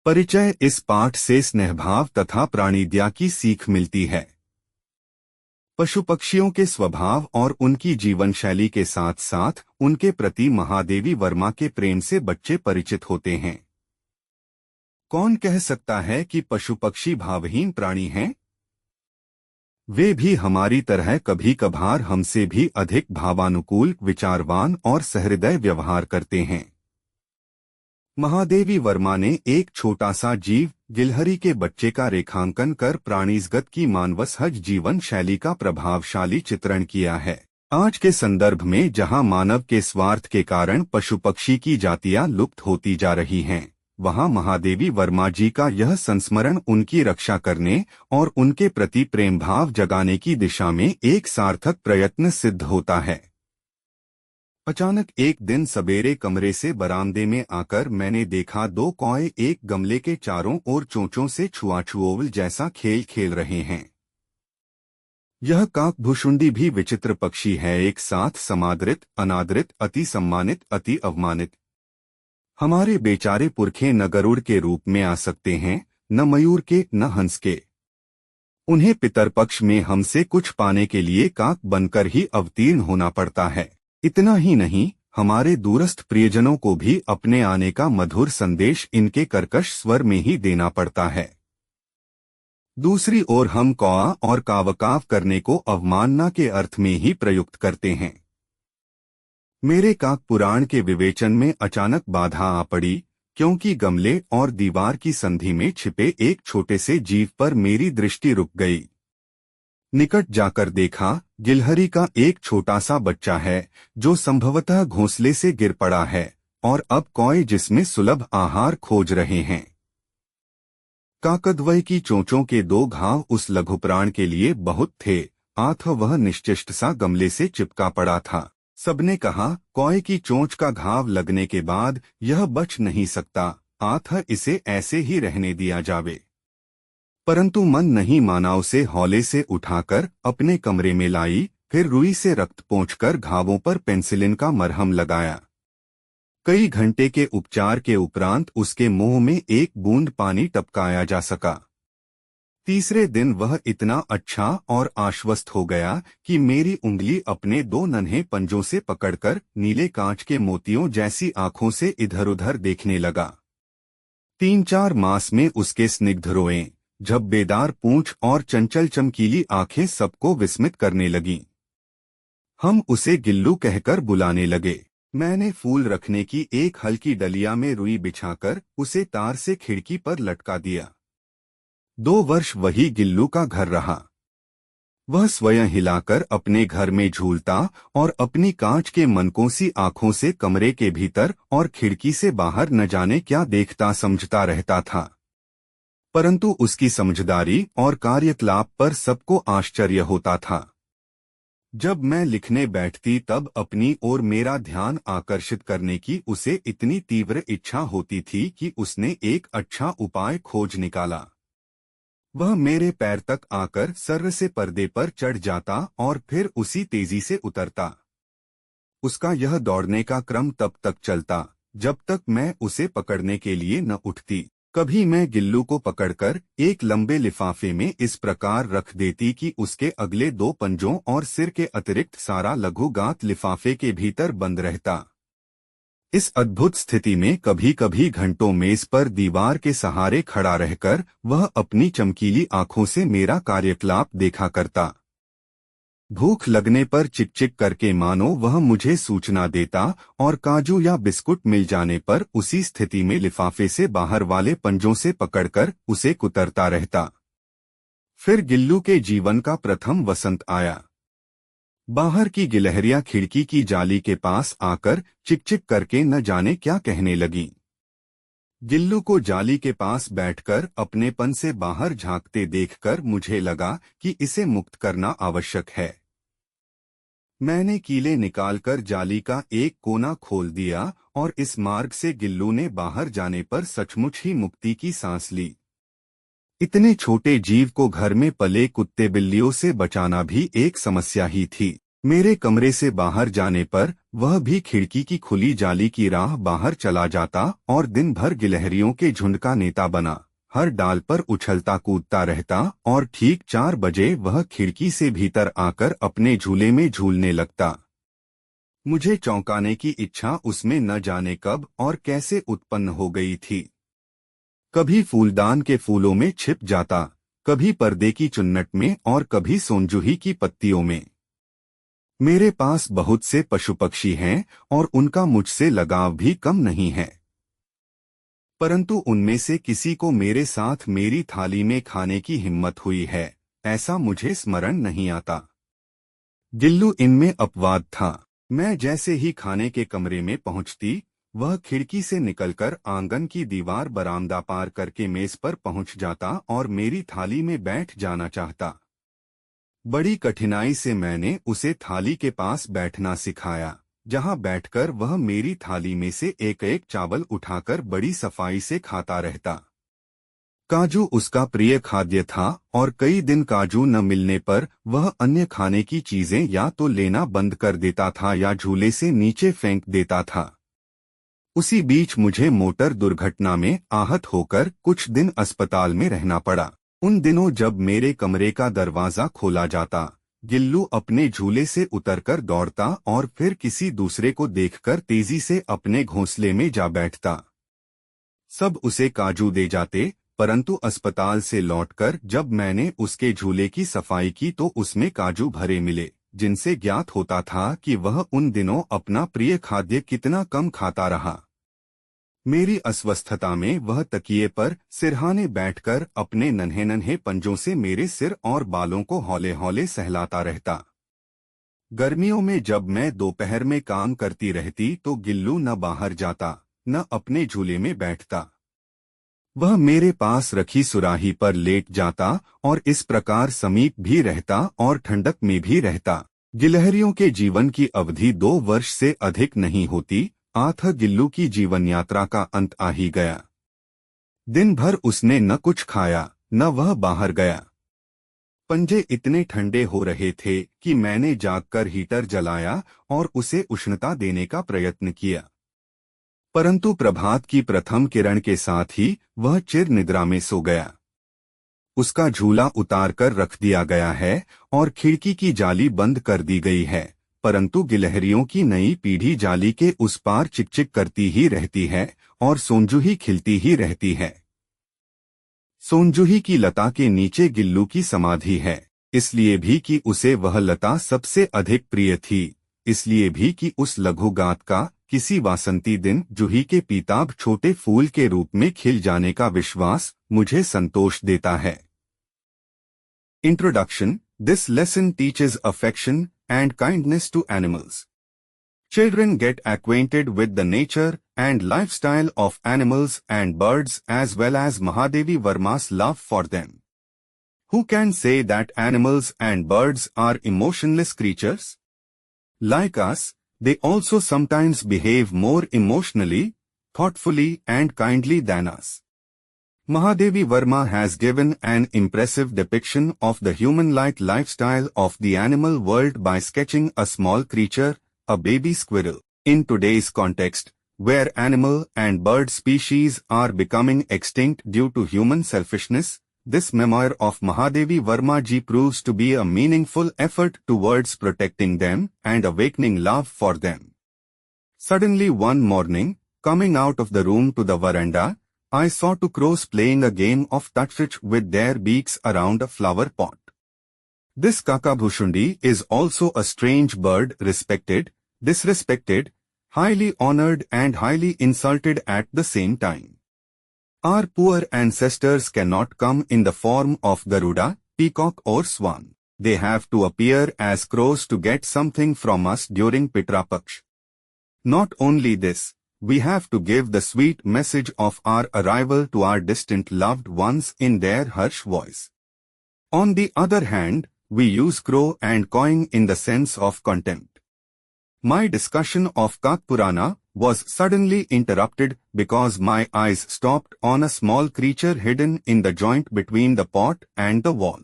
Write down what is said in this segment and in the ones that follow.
परिचय। इस पाठ से स्नेहभाव तथा प्राणिदया की सीख मिलती है। पशु पक्षियों के स्वभाव और उनकी जीवन शैली के साथ साथ उनके प्रति महादेवी वर्मा के प्रेम से बच्चे परिचित होते हैं। कौन कह सकता है कि पशु पक्षी भावहीन प्राणी हैं? वे भी हमारी तरह कभी कभार हमसे भी अधिक भावानुकूल, विचारवान और सहृदय व्यवहार करते हैं। महादेवी वर्मा ने एक छोटा सा जीव गिलहरी के बच्चे का रेखांकन कर प्राणीजगत की मानवसहज जीवन शैली का प्रभावशाली चित्रण किया है। आज के संदर्भ में जहां मानव के स्वार्थ के कारण पशु पक्षी की जातियां लुप्त होती जा रही हैं, वहां महादेवी वर्मा जी का यह संस्मरण उनकी रक्षा करने और उनके प्रति प्रेम भाव जगाने की दिशा में एक सार्थक प्रयत्न सिद्ध होता है। अचानक एक दिन सवेरे कमरे से बरामदे में आकर मैंने देखा दो कौए एक गमले के चारों ओर चोंचों से छुआछुओल जैसा खेल खेल रहे हैं। यह काकभुशुंडी भी विचित्र पक्षी है, एक साथ समादरित, अनादरित, अति सम्मानित, अति अवमानित। हमारे बेचारे पुरखे न गरुड़ के रूप में आ सकते हैं, न मयूर के, न हंस के। उन्हें पितरपक्ष में हमसे कुछ पाने के लिए काक बनकर ही अवतीर्ण होना पड़ता है। इतना ही नहीं, हमारे दूरस्थ प्रियजनों को भी अपने आने का मधुर संदेश इनके कर्कश स्वर में ही देना पड़ता है। दूसरी ओर हम कौआ और कावकाव करने को अवमानना के अर्थ में ही प्रयुक्त करते हैं। मेरे काक पुराण के विवेचन में अचानक बाधा आ पड़ी, क्योंकि गमले और दीवार की संधि में छिपे एक छोटे से जीव पर मेरी दृष्टि रुक गई। निकट जाकर देखा, गिलहरी का एक छोटा सा बच्चा है जो संभवतः घोंसले से गिर पड़ा है और अब कौए जिसमें सुलभ आहार खोज रहे हैं। काकद्वय की चोंचों के दो घाव उस लघुप्राण के लिए बहुत थे, आथ वह निश्चेष्ट सा गमले से चिपका पड़ा था। सबने कहा, कौए की चोंच का घाव लगने के बाद यह बच नहीं सकता, आथ इसे ऐसे ही रहने दिया जावे। परंतु मन नहीं माना, उसे हौले से उठाकर अपने कमरे में लाई, फिर रुई से रक्त पोंछकर घावों पर पेंसिलिन का मरहम लगाया। कई घंटे के उपचार के उपरांत उसके मुंह में एक बूंद पानी टपकाया जा सका। तीसरे दिन वह इतना अच्छा और आश्वस्त हो गया कि मेरी उंगली अपने दो नन्हे पंजों से पकड़कर नीले कांच के मोतियों जैसी आंखों से इधर उधर देखने लगा। 3-4 मास में उसके स्निग्ध रोएं, झब्बेदार पूंछ और चंचल चमकीली आंखें सबको विस्मित करने लगीं। हम उसे गिल्लू कहकर बुलाने लगे। मैंने फूल रखने की एक हल्की डलिया में रुई बिछाकर उसे तार से खिड़की पर लटका दिया। 2 वर्ष वही गिल्लू का घर रहा। वह स्वयं हिलाकर अपने घर में झूलता और अपनी कांच के मनकोसी आंखों से कमरे के भीतर और खिड़की से बाहर न जाने क्या देखता समझता रहता था। परंतु उसकी समझदारी और कार्यकलाप पर सबको आश्चर्य होता था। जब मैं लिखने बैठती तब अपनी ओर मेरा ध्यान आकर्षित करने की उसे इतनी तीव्र इच्छा होती थी कि उसने एक अच्छा उपाय खोज निकाला। वह मेरे पैर तक आकर सर्र से पर्दे पर चढ़ जाता और फिर उसी तेजी से उतरता। उसका यह दौड़ने का क्रम तब तक चलता जब तक मैं उसे पकड़ने के लिए न उठती। कभी मैं गिल्लू को पकड़कर एक लंबे लिफाफे में इस प्रकार रख देती कि उसके अगले 2 पंजों और सिर के अतिरिक्त सारा लघु गांत लिफाफे के भीतर बंद रहता। इस अद्भुत स्थिति में कभी कभी घंटों मेज पर दीवार के सहारे खड़ा रहकर वह अपनी चमकीली आंखों से मेरा कार्यकलाप देखा करता। भूख लगने पर चिक-चिक करके मानो वह मुझे सूचना देता और काजू या बिस्कुट मिल जाने पर उसी स्थिति में लिफाफे से बाहर वाले पंजों से पकड़कर उसे कुतरता रहता। फिर गिल्लू के जीवन का प्रथम वसंत आया। बाहर की गिलहरियां खिड़की की जाली के पास आकर चिक-चिक करके न जाने क्या कहने लगीं। गिल्लू को जाली के पास बैठकर अपनेपन से बाहर झांकते देखकर मुझे लगा कि इसे मुक्त करना आवश्यक है। मैंने कीले निकालकर जाली का एक कोना खोल दिया और इस मार्ग से गिल्लू ने बाहर जाने पर सचमुच ही मुक्ति की सांस ली। इतने छोटे जीव को घर में पले कुत्ते बिल्लियों से बचाना भी एक समस्या ही थी। मेरे कमरे से बाहर जाने पर वह भी खिड़की की खुली जाली की राह बाहर चला जाता और दिन भर गिलहरियों के झुंड का नेता बना हर डाल पर उछलता कूदता रहता और ठीक 4 बजे वह खिड़की से भीतर आकर अपने झूले में झूलने लगता। मुझे चौंकाने की इच्छा उसमें न जाने कब और कैसे उत्पन्न हो गई थी। कभी फूलदान के फूलों में छिप जाता, कभी पर्दे की चुन्नट में और कभी सोनजूही की पत्तियों में। मेरे पास बहुत से पशु पक्षी हैं और उनका मुझसे लगाव भी कम नहीं है, परंतु उनमें से किसी को मेरे साथ मेरी थाली में खाने की हिम्मत हुई है, ऐसा मुझे स्मरण नहीं आता। गिल्लू इनमें अपवाद था। मैं जैसे ही खाने के कमरे में पहुंचती, वह खिड़की से निकलकर आंगन की दीवार बरामदा पार करके मेज पर पहुंच जाता और मेरी थाली में बैठ जाना चाहता। बड़ी कठिनाई से मैंने उसे थाली के पास बैठना सिखाया, जहां बैठकर वह मेरी थाली में से एक एक चावल उठाकर बड़ी सफाई से खाता रहता। काजू उसका प्रिय खाद्य था और कई दिन काजू न मिलने पर वह अन्य खाने की चीजें या तो लेना बंद कर देता था या झूले से नीचे फेंक देता था। उसी बीच मुझे मोटर दुर्घटना में आहत होकर कुछ दिन अस्पताल में रहना पड़ा। उन दिनों जब मेरे कमरे का दरवाजा खोला जाता, गिल्लू अपने झूले से उतरकर दौड़ता और फिर किसी दूसरे को देखकर तेजी से अपने घोंसले में जा बैठता। सब उसे काजू दे जाते, परंतु अस्पताल से लौटकर जब मैंने उसके झूले की सफाई की तो उसमें काजू भरे मिले, जिनसे ज्ञात होता था कि वह उन दिनों अपना प्रिय खाद्य कितना कम खाता रहा। मेरी अस्वस्थता में वह तकिए पर सिरहाने बैठकर अपने नन्हे नन्हे पंजों से मेरे सिर और बालों को हौले हौले सहलाता रहता। गर्मियों में जब मैं दोपहर में काम करती रहती तो गिल्लू न बाहर जाता, न अपने झूले में बैठता। वह मेरे पास रखी सुराही पर लेट जाता और इस प्रकार समीप भी रहता और ठंडक में भी रहता। गिलहरियों के जीवन की अवधि 2 वर्ष से अधिक नहीं होती, आठ गिल्लू की जीवन यात्रा का अंत आ ही गया। दिन भर उसने न कुछ खाया, न वह बाहर गया। पंजे इतने ठंडे हो रहे थे कि मैंने जागकर हीटर जलाया और उसे उष्णता देने का प्रयत्न किया, परंतु प्रभात की प्रथम किरण के साथ ही वह चिर निद्रा में सो गया। उसका झूला उतारकर रख दिया गया है और खिड़की की जाली बंद कर दी गई है, परंतु गिलहरियों की नई पीढ़ी जाली के उस पार चिकचिक करती ही रहती है और सोनजूही खिलती ही रहती है। सोनजूही की लता के नीचे गिल्लू की समाधि है, इसलिए भी कि उसे वह लता सबसे अधिक प्रिय थी, इसलिए भी कि उस लघु गात का किसी वासंती दिन जूही के पीताभ छोटे फूल के रूप में खिल जाने का विश्वास मुझे संतोष देता है। Introduction. This lesson teaches affection and kindness to animals. Children get acquainted with the nature and lifestyle of animals and birds as well as Mahadevi Varma's love for them. Who can say that animals and birds are emotionless creatures? Like us, they also sometimes behave more emotionally, thoughtfully and kindly than us. Mahadevi Varma has given an impressive depiction of the human-like lifestyle of the animal world by sketching a small creature, a baby squirrel. In today's context, where animal and bird species are becoming extinct due to human selfishness, this memoir of Mahadevi Varma ji proves to be a meaningful effort towards protecting them and awakening love for them. Suddenly one morning, coming out of the room to the veranda, I saw 2 crows playing a game of touch with their beaks around a flower pot. This kakabhushundi is also a strange bird, respected, disrespected, highly honored and highly insulted at the same time. Our poor ancestors cannot come in the form of Garuda, peacock or swan. They have to appear as crows to get something from us during Pitra Paksh. Not only this, we have to give the sweet message of our arrival to our distant loved ones in their harsh voice. On the other hand, we use crow and cawing in the sense of contempt. My discussion of Kak Purana was suddenly interrupted because my eyes stopped on a small creature hidden in the joint between the pot and the wall.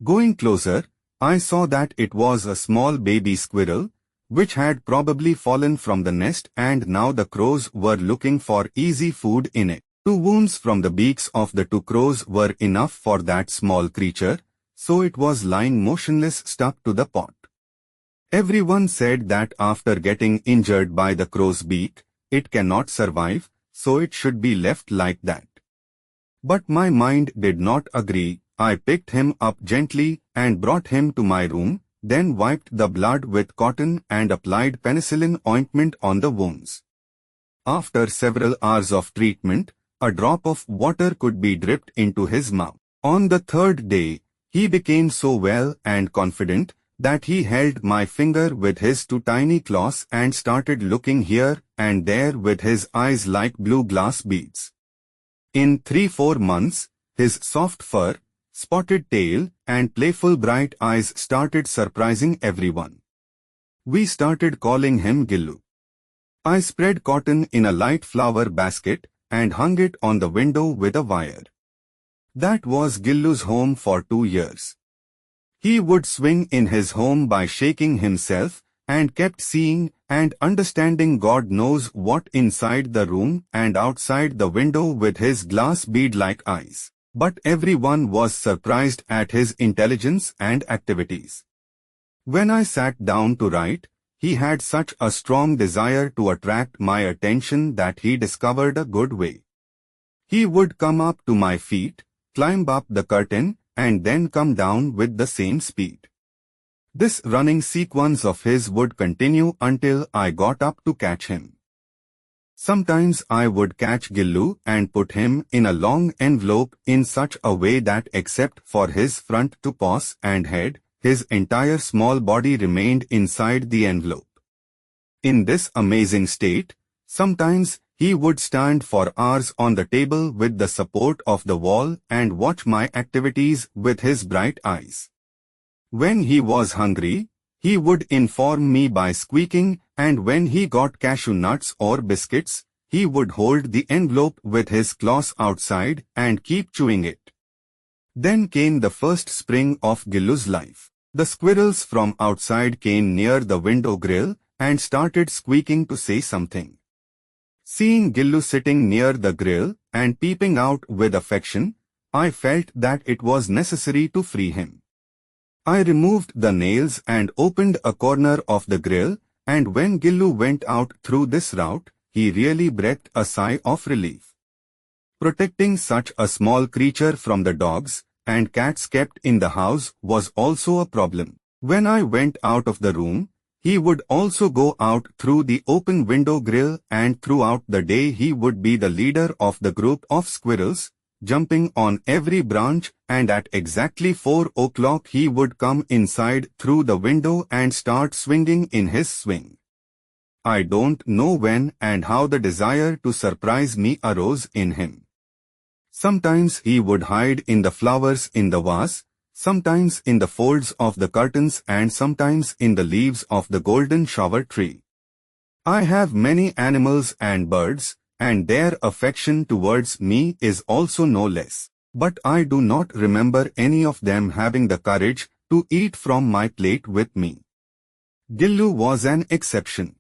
Going closer, I saw that it was a small baby squirrel, which had probably fallen from the nest, and now the crows were looking for easy food in it. 2 wounds from the beaks of the 2 crows were enough for that small creature, so it was lying motionless stuck to the pot. Everyone said that after getting injured by the crow's beak, it cannot survive, so it should be left like that. But my mind did not agree. I picked him up gently and brought him to my room, then wiped the blood with cotton and applied penicillin ointment on the wounds. After several hours of treatment, a drop of water could be dripped into his mouth. On the 3rd day, he became so well and confident that he held my finger with his 2 tiny claws and started looking here and there with his eyes like blue glass beads. In 3-4 months, his soft fur, spotted tail, and playful bright eyes started surprising everyone. We started calling him Gillu. I spread cotton in a light flower basket and hung it on the window with a wire. That was Gillu's home for 2 years. He would swing in his home by shaking himself and kept seeing and understanding God knows what inside the room and outside the window with his glass bead-like eyes. But everyone was surprised at his intelligence and activities. When I sat down to write, he had such a strong desire to attract my attention that he discovered a good way. He would come up to my feet, climb up the curtain, and then come down with the same speed. This running sequence of his would continue until I got up to catch him. Sometimes I would catch Gillu and put him in a long envelope in such a way that except for his front 2 paws and head, his entire small body remained inside the envelope. In this amazing state, sometimes he would stand for hours on the table with the support of the wall and watch my activities with his bright eyes. When he was hungry, he would inform me by squeaking, and when he got cashew nuts or biscuits, he would hold the envelope with his claws outside and keep chewing it. Then came the first spring of Gillu's life. The squirrels from outside came near the window grill and started squeaking to say something. Seeing Gillu sitting near the grill and peeping out with affection, I felt that it was necessary to free him. I removed the nails and opened a corner of the grill, and when Gillu went out through this route, he really breathed a sigh of relief. Protecting such a small creature from the dogs and cats kept in the house was also a problem. When I went out of the room, he would also go out through the open window grill, and throughout the day he would be the leader of the group of squirrels, jumping on every branch, and at exactly 4 o'clock he would come inside through the window and start swinging in his swing. I don't know when and how the desire to surprise me arose in him. Sometimes he would hide in the flowers in the vase, sometimes in the folds of the curtains, and sometimes in the leaves of the golden shower tree. I have many animals and birds, and their affection towards me is also no less. But I do not remember any of them having the courage to eat from my plate with me. Gillu was an exception.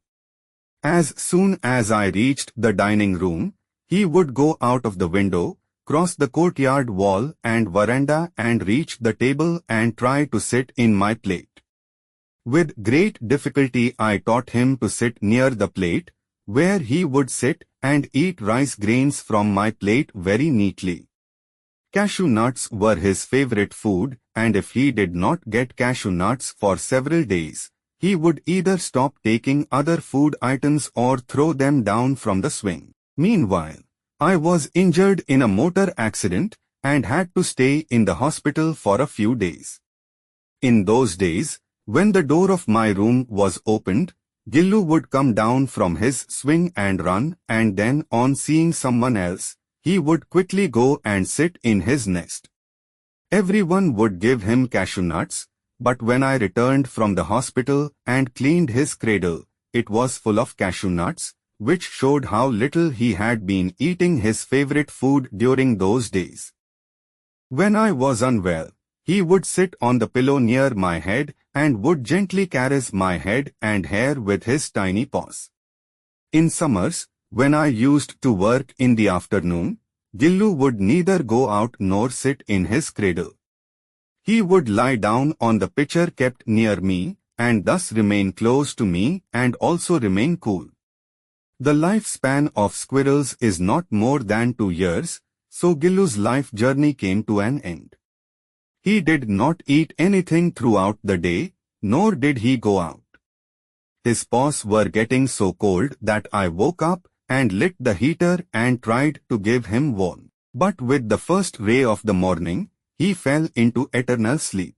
As soon as I reached the dining room, he would go out of the window, cross the courtyard wall and veranda and reach the table and try to sit in my plate. With great difficulty I taught him to sit near the plate, where he would sit and eat rice grains from my plate very neatly. Cashew nuts were his favorite food, and if he did not get cashew nuts for several days, he would either stop taking other food items or throw them down from the swing. Meanwhile, I was injured in a motor accident and had to stay in the hospital for a few days. In those days, when the door of my room was opened, Gillu would come down from his swing and run, and then on seeing someone else, he would quickly go and sit in his nest. Everyone would give him cashew nuts, but when I returned from the hospital and cleaned his cradle, it was full of cashew nuts, which showed how little he had been eating his favorite food during those days. When I was unwell, He would sit on the pillow near my head and would gently caress my head and hair with his tiny paws. In summers, when I used to work in the afternoon, Gillu would neither go out nor sit in his cradle. He would lie down on the pitcher kept near me, and thus remain close to me and also remain cool. The lifespan of squirrels is not more than 2 years, so Gillu's life journey came to an end. He did not eat anything throughout the day, nor did he go out. His paws were getting so cold that I woke up and lit the heater and tried to give him warmth. But with the first ray of the morning, he fell into eternal sleep.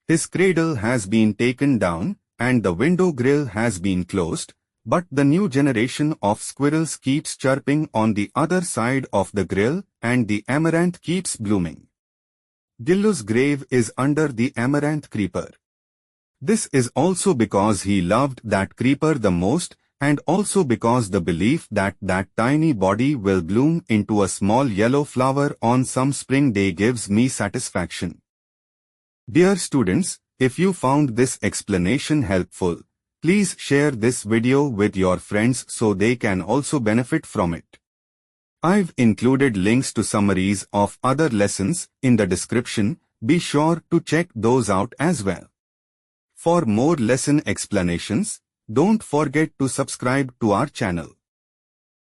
His cradle has been taken down and the window grill has been closed, but the new generation of squirrels keeps chirping on the other side of the grill and the amaranth keeps blooming. Gillu's grave is under the amaranth creeper. This is also because he loved that creeper the most, and also because the belief that that tiny body will bloom into a small yellow flower on some spring day gives me satisfaction. Dear students, if you found this explanation helpful, please share this video with your friends so they can also benefit from it. I've included links to summaries of other lessons in the description. Be sure to check those out as well. For more lesson explanations, don't forget to subscribe to our channel.